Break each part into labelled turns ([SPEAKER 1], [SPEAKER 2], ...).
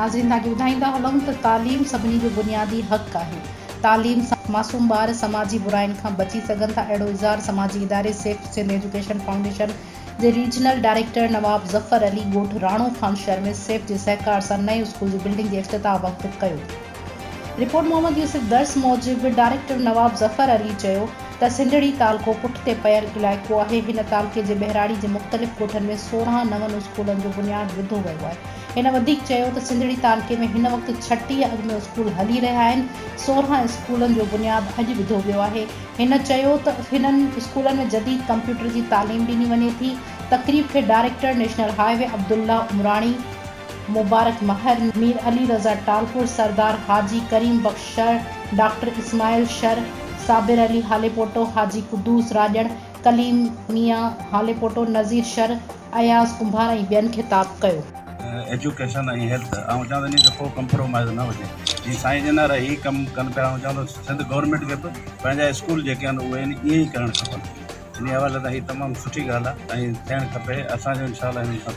[SPEAKER 1] नाज़रीन ताकि ॿुधाईंदा हलूं त तालीम सभिनी जो बुनियादी हक़ आहे। तालीम सां मासूम ॿार समाजी बुराइनि खां बची सघनि था। अहिड़ो इज़हार समाजी इदारे सेफ सिंध एजुकेशन फाउंडेशन जे रीजनल डायरेक्टर नवाब ज़फ़र अली ॻोठ राणो खान शहर में सेफ जे सहकार सां नए स्कूल जी बिल्डिंग जे इफ़्तिताह वक़्तु कयो। रिपोर्ट मोहम्मद यूसुफ दर्स मूजिबि डायरेक्टर नवाब ज़फ़र अली चयो त सिंधड़ी तालको पुठिते पयल इलाइक़ो आहे। हिन तालके जे बहिराड़ी जे मुख़्तलिफ़ ॻोठनि में 16 नवनि स्कूलनि जो बुनियाद विधो वियो आहे। हिन वधीक चयो त सिंधड़ी तालके में हिन वक़्तु 36 अॻु स्कूल हली रहिया आहिनि। 16 स्कूलनि जो बुनियाद अॼु विधो वियो आहे। हिन चयो त हिननि स्कूलनि में जदीद कंप्यूटर जी तालीम ॾिनी वञे थी। तक़रीब खे director national highway Abdullah Umrani, Mubarak Mahar, Mir Ali Raza Talpur, Sardar Haji Karim Bakhsh Shar, doctor Ismail Shar, Sabir Ali Halepoto, Haji Quddus Rajar, Kaleem Mian Halepoto, नज़ीर शर, अयाज़ कुंभार ऐं ॿियनि ख़िताब कयो।
[SPEAKER 2] एजुकेशन ऐं हेल्थ ऐं चवंदा त को कंप्रोमाइज़ न हुजे। जीअं साईं जन ही कमु कनि पिया। ऐं चवंदो सिंध गवर्नमेंट खे बि पंहिंजा स्कूल जेके आहिनि उहे ईअं ई करणु खपनि। इन हवाले सां हीअ तमामु सुठी ॻाल्हि आहे ऐं थियणु खपे। असांजो इंशाअल्लाह हिन सां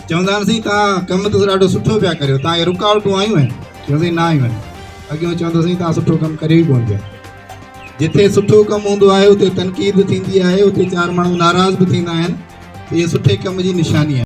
[SPEAKER 3] चवंदासीं तव्हां कमु त ॾाढो सुठो पिया करियो, तव्हांखे रुकावटूं आयूं आहिनि, चवंदासीं न आयूं आहिनि। अॻियां चवंदासीं तव्हां सुठो कमु करे ई कोन पिया। जिथे सुठो कमु हूंदो आहे उते तनक़ीद थींदी आहे, उते 4 माण्हू नाराज़ बि थींदा आहिनि। इहे सुठे कम जी निशानी आहे।